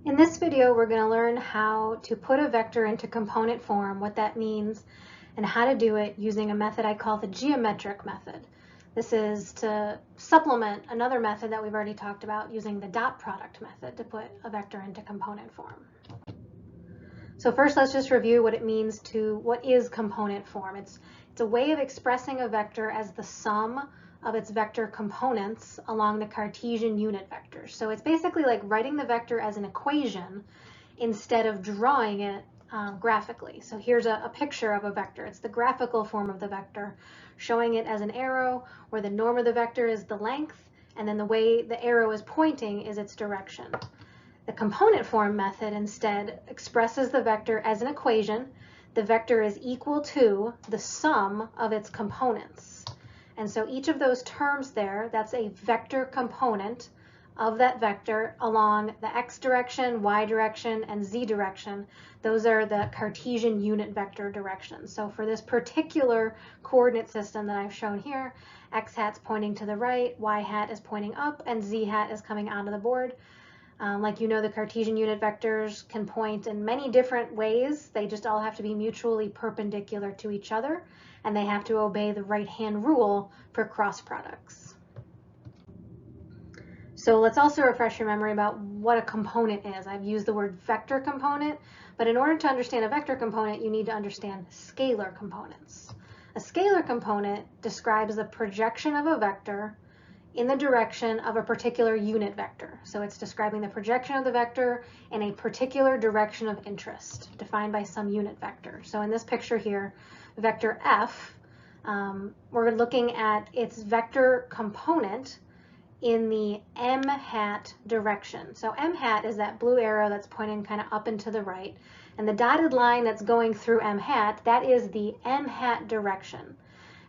In this video, we're going to learn how to put a vector into component form, what that means, and how to do it using a method I call the geometric method. This is to supplement another method that we've already talked about using the dot product method to put a vector into component form. So first, let's just review what it means what is component form. It's a way of expressing a vector as the sum of its vector components along the Cartesian unit vectors. So it's basically like writing the vector as an equation instead of drawing it graphically. So here's a picture of a vector. It's the graphical form of the vector, showing it as an arrow where the norm of the vector is the length, and then the way the arrow is pointing is its direction. The component form method instead expresses the vector as an equation. The vector is equal to the sum of its components. And so each of those terms there, that's a vector component of that vector along the x direction, y direction, and z direction. Those are the Cartesian unit vector directions. So for this particular coordinate system that I've shown here, x hat's pointing to the right, y hat is pointing up, and z hat is coming out of the board. Like you know, the Cartesian unit vectors can point in many different ways. They just all have to be mutually perpendicular to each other, and they have to obey the right-hand rule for cross products. So let's also refresh your memory about what a component is. I've used the word vector component, but in order to understand a vector component, you need to understand scalar components. A scalar component describes the projection of a vector in the direction of a particular unit vector. So it's describing the projection of the vector in a particular direction of interest, defined by some unit vector. So in this picture here, vector f, we're looking at its vector component in the m hat direction. So m hat is that blue arrow that's pointing kind of up and to the right, and the dotted line that's going through m hat, that is the m hat direction.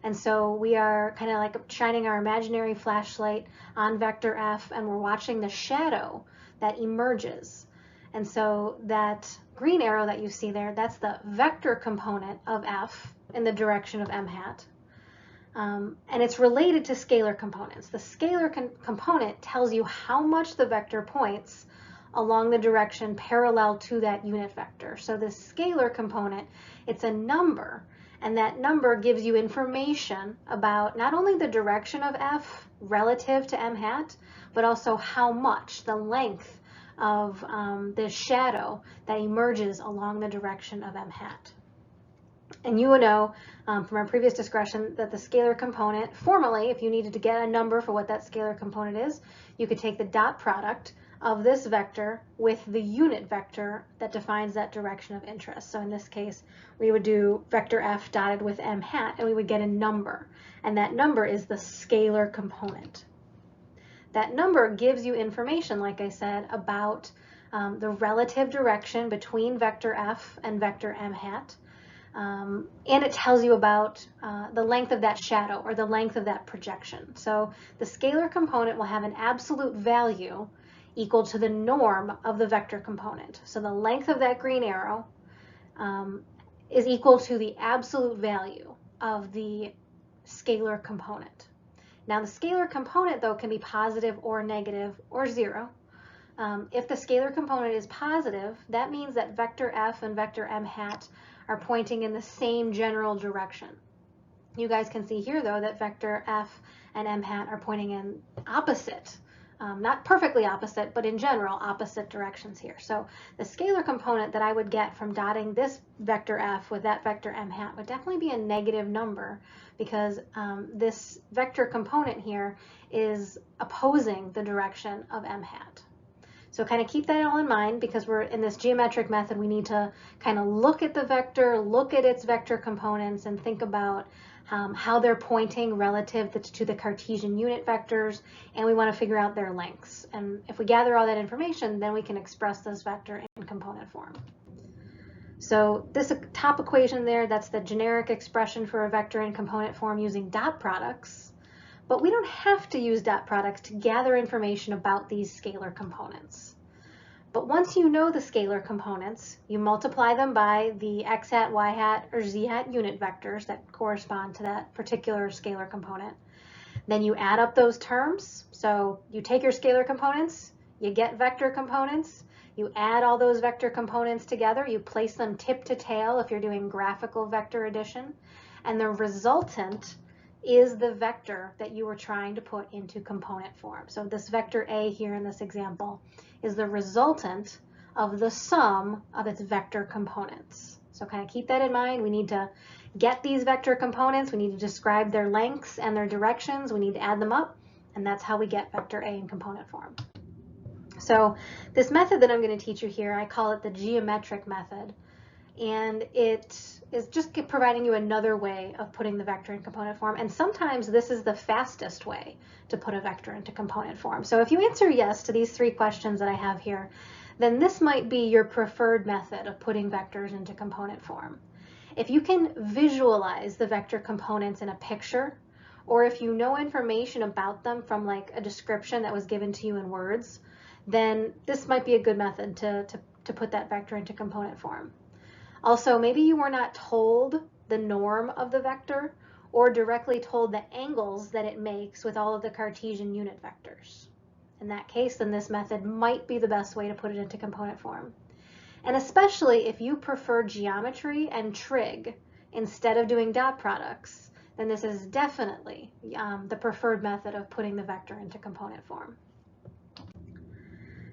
And so we are kind of like shining our imaginary flashlight on vector f, and we're watching the shadow that emerges. And so that green arrow that you see there, that's the vector component of f in the direction of m hat. And it's related to scalar components. The scalar component tells you how much the vector points along the direction parallel to that unit vector. So the scalar component, it's a number, and that number gives you information about not only the direction of f relative to m hat, but also how much, the length of the shadow that emerges along the direction of m hat. And you would know from our previous discussion that the scalar component, formally, if you needed to get a number for what that scalar component is, you could take the dot product of this vector with the unit vector that defines that direction of interest. So in this case, we would do vector f dotted with m hat, and we would get a number. And that number is the scalar component. That number gives you information, like I said, about the relative direction between vector f and vector m hat. And it tells you about the length of that shadow or the length of that projection. So the scalar component will have an absolute value equal to the norm of the vector component. So the length of that green arrow is equal to the absolute value of the scalar component. Now the scalar component, though, can be positive or negative or zero. If the scalar component is positive, that means that vector f and vector m hat are pointing in the same general direction. You guys can see here, though, that vector f and m hat are pointing in opposite, not perfectly opposite, but in general opposite directions here. So the scalar component that I would get from dotting this vector f with that vector m hat would definitely be a negative number, because this vector component here is opposing the direction of m hat. So kind of keep that all in mind, because we're in this geometric method, we need to kind of look at the vector, look at its vector components, and think about how they're pointing relative to the Cartesian unit vectors, and we want to figure out their lengths. And if we gather all that information, then we can express this vector in component form. So this top equation there, that's the generic expression for a vector in component form using dot products. But we don't have to use dot products to gather information about these scalar components. But once you know the scalar components, you multiply them by the x hat, y hat, or z hat unit vectors that correspond to that particular scalar component. Then you add up those terms. So you take your scalar components, You get vector components, you add all those vector components together, you place them tip to tail if you're doing graphical vector addition, and the resultant is the vector that you were trying to put into component form. So this vector A here in this example is the resultant of the sum of its vector components. So kind of keep that in mind. We need to get these vector components, we need to describe their lengths and their directions, we need to add them up, and that's how we get vector A in component form. So this method that I'm going to teach you here, I call it the geometric method, and it is just providing you another way of putting the vector in component form, and sometimes this is the fastest way to put a vector into component form. So if you answer yes to these 3 questions that I have here, then this might be your preferred method of putting vectors into component form. If you can visualize the vector components in a picture, or if you know information about them from like a description that was given to you in words, then this might be a good method to put that vector into component form. Also, maybe you were not told the norm of the vector or directly told the angles that it makes with all of the Cartesian unit vectors. In that case, then this method might be the best way to put it into component form. And especially if you prefer geometry and trig instead of doing dot products, then this is definitely the preferred method of putting the vector into component form.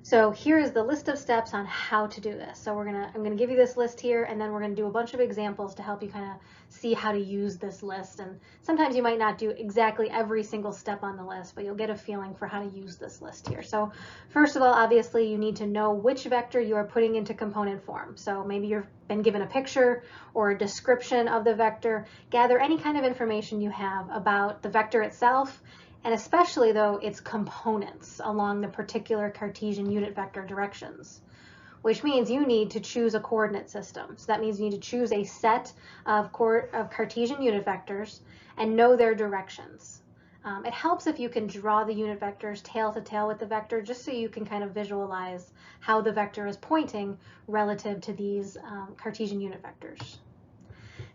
So here is the list of steps on how to do this. So I'm gonna give you this list here, and then we're gonna do a bunch of examples to help you kind of see how to use this list. And sometimes you might not do exactly every single step on the list, but you'll get a feeling for how to use this list here. So first of all, obviously you need to know which vector you are putting into component form. So maybe you've been given a picture or a description of the vector. Gather any kind of information you have about the vector itself, and especially though its components along the particular Cartesian unit vector directions, which means you need to choose a coordinate system. So that means you need to choose a set of Cartesian unit vectors and know their directions. It helps if you can draw the unit vectors tail to tail with the vector, just so you can kind of visualize how the vector is pointing relative to these Cartesian unit vectors.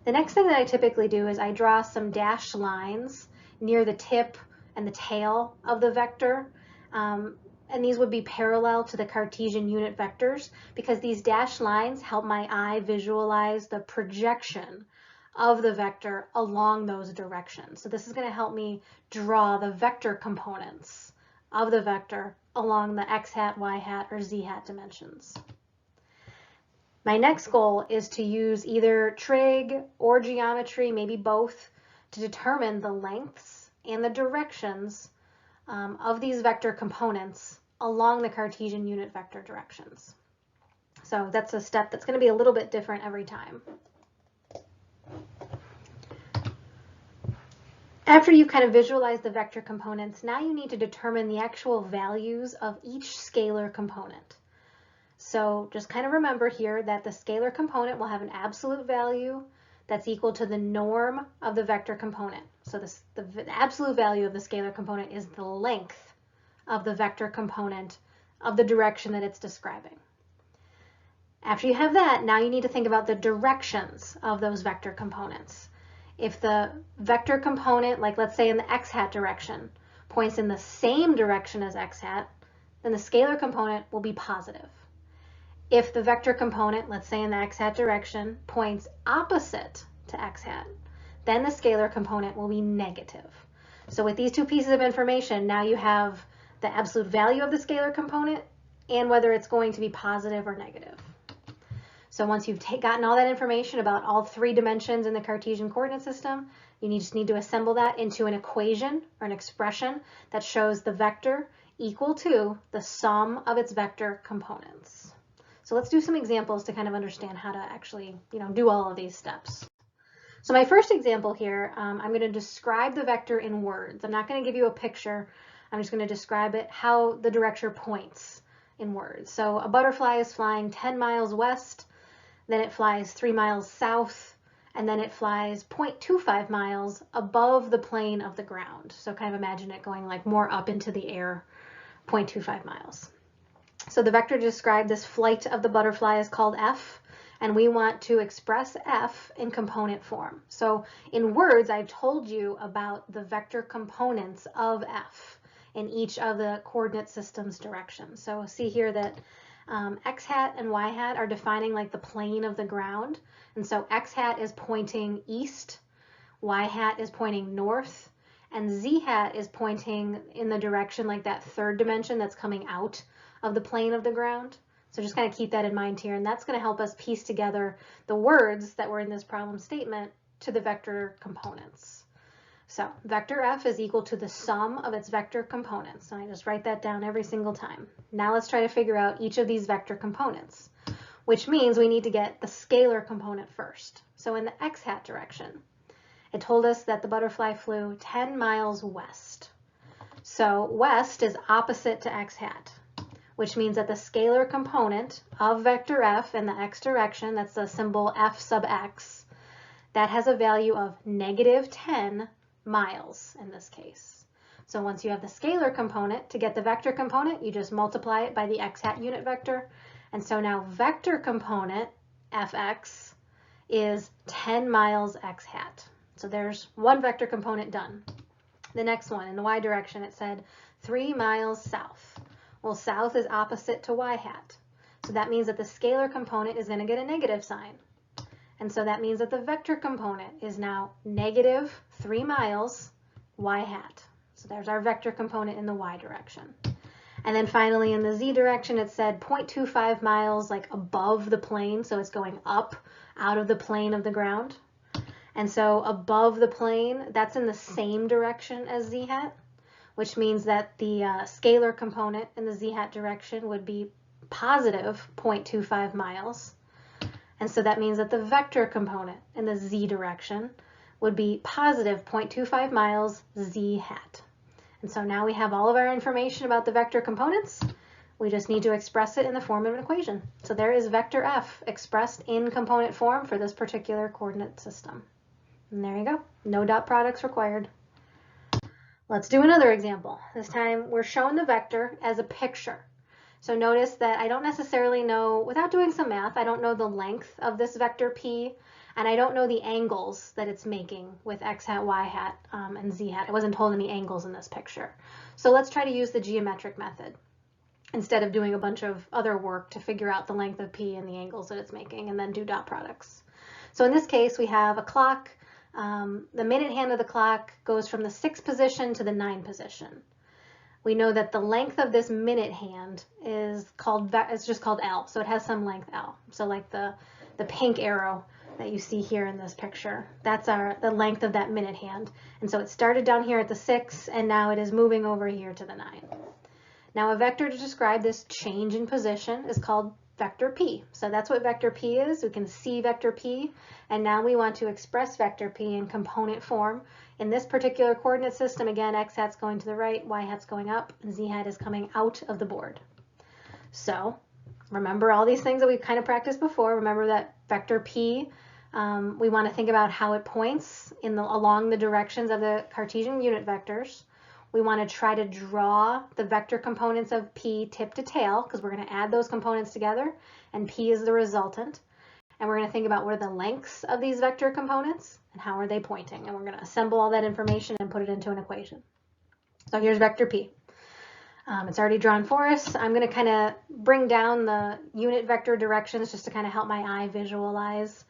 The next thing that I typically do is I draw some dashed lines near the tip and the tail of the vector, and these would be parallel to the Cartesian unit vectors, because these dashed lines help my eye visualize the projection of the vector along those directions. So this is going to help me draw the vector components of the vector along the x hat, y hat, or z hat dimensions. My next goal is to use either trig or geometry, maybe both, to determine the lengths and the directions of these vector components along the Cartesian unit vector directions. So that's a step that's going to be a little bit different every time. After you've kind of visualized the vector components, now you need to determine the actual values of each scalar component. So just kind of remember here that the scalar component will have an absolute value that's equal to the norm of the vector component. So the absolute value of the scalar component is the length of the vector component of the direction that it's describing. After you have that, now you need to think about the directions of those vector components. If the vector component, like let's say in the x hat direction, points in the same direction as x hat, then the scalar component will be positive. If the vector component, let's say in the x hat direction, points opposite to x hat, then the scalar component will be negative. So with these 2 pieces of information, now you have the absolute value of the scalar component and whether it's going to be positive or negative. So once you've gotten all that information about all 3 dimensions in the Cartesian coordinate system, you just need to assemble that into an equation or an expression that shows the vector equal to the sum of its vector components. So let's do some examples to kind of understand how to actually, do all of these steps. So my first example here, I'm going to describe the vector in words. I'm not going to give you a picture. I'm just going to describe it, how the direction points in words. So a butterfly is flying 10 miles west, then it flies 3 miles south, and then it flies 0.25 miles above the plane of the ground. So kind of imagine it going like more up into the air, 0.25 miles. So the vector to describe this flight of the butterfly is called f, and we want to express f in component form. So in words, I've told you about the vector components of f. in each of the coordinate system's directions. So see here that x hat and y hat are defining like the plane of the ground. And so x hat is pointing east, y hat is pointing north, and z hat is pointing in the direction like that third dimension that's coming out of the plane of the ground. So just kind of keep that in mind here, and that's going to help us piece together the words that were in this problem statement to the vector components. So vector f is equal to the sum of its vector components. And I just write that down every single time. Now let's try to figure out each of these vector components, which means we need to get the scalar component first. So in the x hat direction, it told us that the butterfly flew 10 miles west. So west is opposite to x hat, which means that the scalar component of vector f in the x direction, that's the symbol f sub x, that has a value of negative 10 miles in this case. So once you have the scalar component, to get the vector component, you just multiply it by the x hat unit vector. And so now vector component, fx, is 10 miles x hat. So there's one vector component done. The next one, in the y direction, it said 3 miles south. Well, south is opposite to y hat. So that means that the scalar component is going to get a negative sign. And so that means that the vector component is now negative 3 miles y hat. So there's our vector component in the y direction. And then finally in the z direction, it said 0.25 miles like above the plane. So it's going up out of the plane of the ground. And so above the plane, that's in the same direction as z hat, which means that the scalar component in the z hat direction would be positive 0.25 miles. And so that means that the vector component in the z direction would be positive 0.25 miles z hat. And so now we have all of our information about the vector components. We just need to express it in the form of an equation. So there is vector f expressed in component form for this particular coordinate system. And there you go. No dot products required. Let's do another example. This time we're showing the vector as a picture. So notice that I don't necessarily know, without doing some math, I don't know the length of this vector p, and I don't know the angles that it's making with x hat, y hat, and z hat. I wasn't told any angles in this picture. So let's try to use the geometric method instead of doing a bunch of other work to figure out the length of p and the angles that it's making and then do dot products. So in this case, we have a clock. The minute hand of the clock goes from the 6th position to the 9th position. We know that the length of this minute hand is just called L, so it has some length L. So like the pink arrow that you see here in this picture, that's the length of that minute hand. And so it started down here at the 6, and now it is moving over here to the 9. Now a vector to describe this change in position is called vector p. So that's what vector p is. We can see vector p, and now we want to express vector p in component form. In this particular coordinate system, again, x hat's going to the right, y hat's going up, and z hat is coming out of the board. So remember all these things that we've kind of practiced before. Remember that vector p, we want to think about how it points along the directions of the Cartesian unit vectors. We want to try to draw the vector components of p tip to tail, because we're going to add those components together, and p is the resultant. And we're going to think about what are the lengths of these vector components and how are they pointing. And we're going to assemble all that information and put it into an equation. So here's vector p. It's already drawn for us. I'm going to kind of bring down the unit vector directions just to kind of help my eye visualize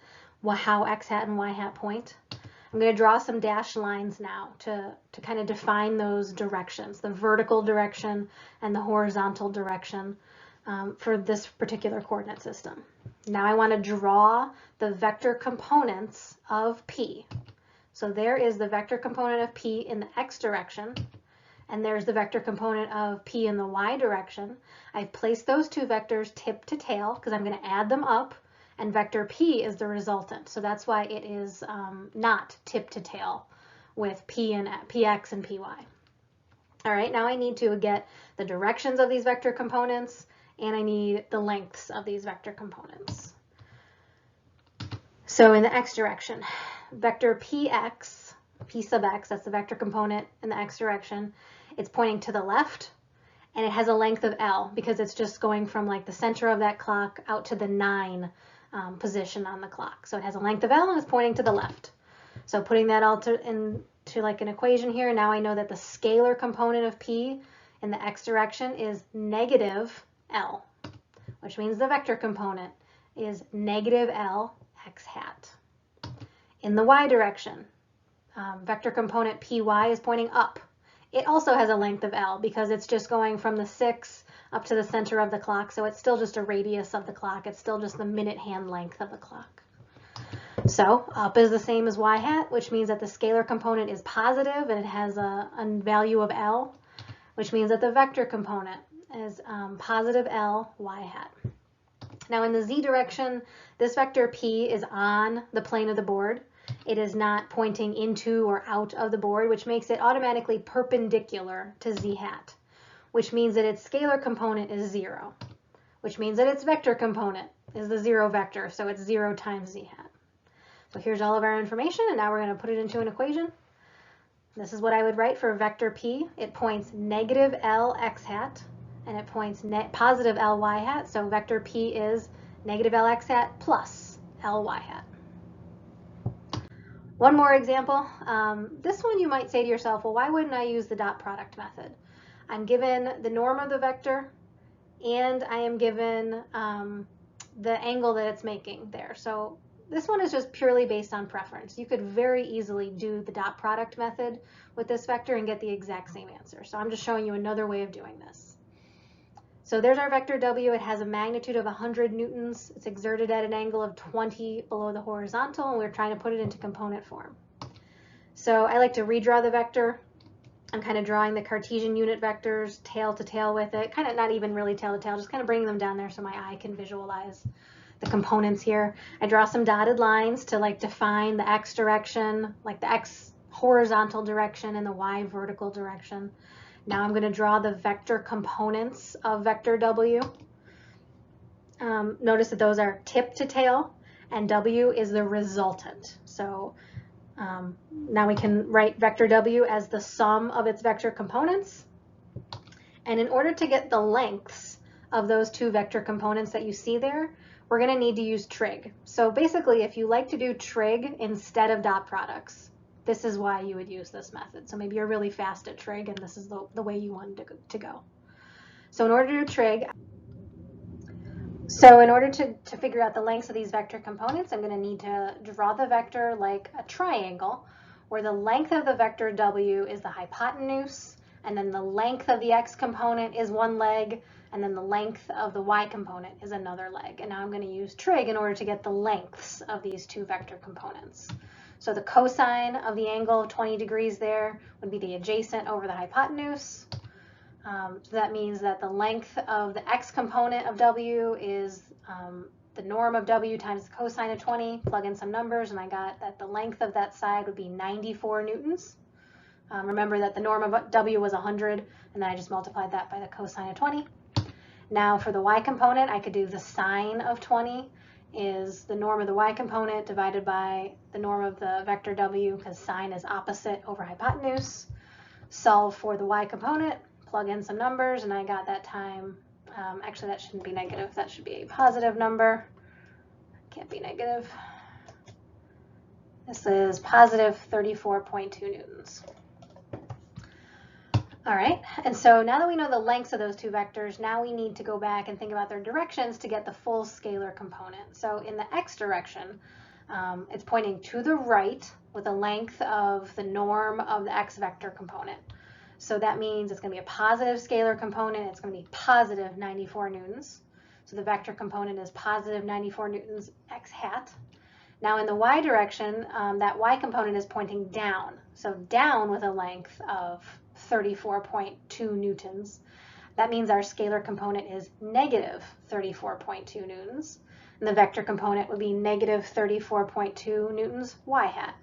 how x hat and y hat point. I'm going to draw some dashed lines now to kind of define those directions, the vertical direction and the horizontal direction for this particular coordinate system. Now I want to draw the vector components of p. So there is the vector component of p in the x direction, and there's the vector component of p in the y direction. I've placed those two vectors tip to tail because I'm going to add them up, and vector p is the resultant. So that's why it is not tip to tail with px and py. All right, now I need to get the directions of these vector components, and I need the lengths of these vector components. So in the x direction, vector px, p sub x, that's the vector component in the x direction, it's pointing to the left, and it has a length of L because it's just going from like the center of that clock out to the 9 position on the clock. So it has a length of L and it's pointing to the left. So putting that all in to like an equation here. Now I know that the scalar component of p in the x direction is negative L, which means the vector component is negative L x hat. In the y direction, vector component py is pointing up. It also has a length of L because it's just going from the 6 up to the center of the clock, so it's still just a radius of the clock. It's still just the minute hand length of the clock. So up is the same as y hat, which means that the scalar component is positive and it has a value of L, which means that the vector component is positive L y hat. Now in the z direction, this vector p is on the plane of the board. It is not pointing into or out of the board, which makes it automatically perpendicular to z hat, which means that its scalar component is 0, which means that its vector component is the 0 vector, so it's 0 times z hat. So here's all of our information, and now we're going to put it into an equation. This is what I would write for vector p. It points negative L x hat, and it points positive L y hat, so vector p is negative L x hat plus L y hat. One more example. This one you might say to yourself, well, why wouldn't I use the dot product method? I'm given the norm of the vector, and I am given the angle that it's making there. So this one is just purely based on preference. You could very easily do the dot product method with this vector and get the exact same answer. So I'm just showing you another way of doing this. So there's our vector W. It has a magnitude of 100 newtons. It's exerted at an angle of 20 below the horizontal, and we're trying to put it into component form. So I like to redraw the vector. I'm kind of drawing the Cartesian unit vectors tail to tail with it, kind of not even really tail to tail, just kind of bringing them down there so my eye can visualize the components here. I draw some dotted lines to like define the x direction, like the x horizontal direction and the y vertical direction. Now I'm going to draw the vector components of vector W. Notice that those are tip to tail, and W is the resultant. So now we can write vector W as the sum of its vector components. And in order to get the lengths of those two vector components that you see there, we're going to need to use trig. So basically, if you like to do trig instead of dot products, this is why you would use this method. So maybe you're really fast at trig and this is the way you wanted to go. So in order to do trig, to figure out the lengths of these vector components, I'm going to need to draw the vector like a triangle, where the length of the vector W is the hypotenuse, and then the length of the x component is one leg, and then the length of the y component is another leg. And now I'm going to use trig in order to get the lengths of these two vector components. So the cosine of the angle of 20 degrees there would be the adjacent over the hypotenuse. So that means that the length of the x component of W is the norm of W times the cosine of 20. Plug in some numbers, and I got that the length of that side would be 94 newtons. Remember that the norm of W was 100, and then I just multiplied that by the cosine of 20. Now for the y component, I could do the sine of 20 is the norm of the y component divided by the norm of the vector W, because sine is opposite over hypotenuse. Solve for the y component, plug in some numbers, and I got that time, actually that shouldn't be negative, that should be a positive number. Can't be negative. This is positive 34.2 newtons. All right, and so now that we know the lengths of those two vectors, now we need to go back and think about their directions to get the full scalar component. So in the x direction, it's pointing to the right with a length of the norm of the x vector component. So that means it's going to be a positive scalar component. It's going to be positive 94 newtons. So the vector component is positive 94 newtons x hat. Now in the y direction, that y component is pointing down. So down with a length of 34.2 newtons. That means our scalar component is negative 34.2 newtons. And the vector component would be negative 34.2 newtons y hat.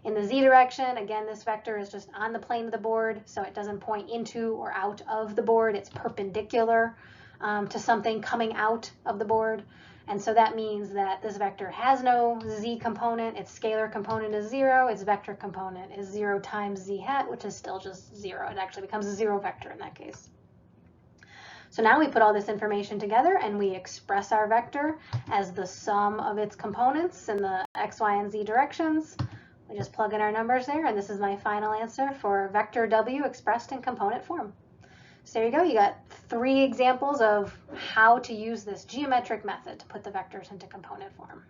In the z direction, again, this vector is just on the plane of the board, so it doesn't point into or out of the board. It's perpendicular to something coming out of the board. And so that means that this vector has no z component. Its scalar component is 0. Its vector component is 0 times z hat, which is still just 0. It actually becomes a 0 vector in that case. So now we put all this information together and we express our vector as the sum of its components in the x, y, and z directions, We just plug in our numbers there, and this is my final answer for vector W expressed in component form. So there you go. You got 3 examples of how to use this geometric method to put the vectors into component form.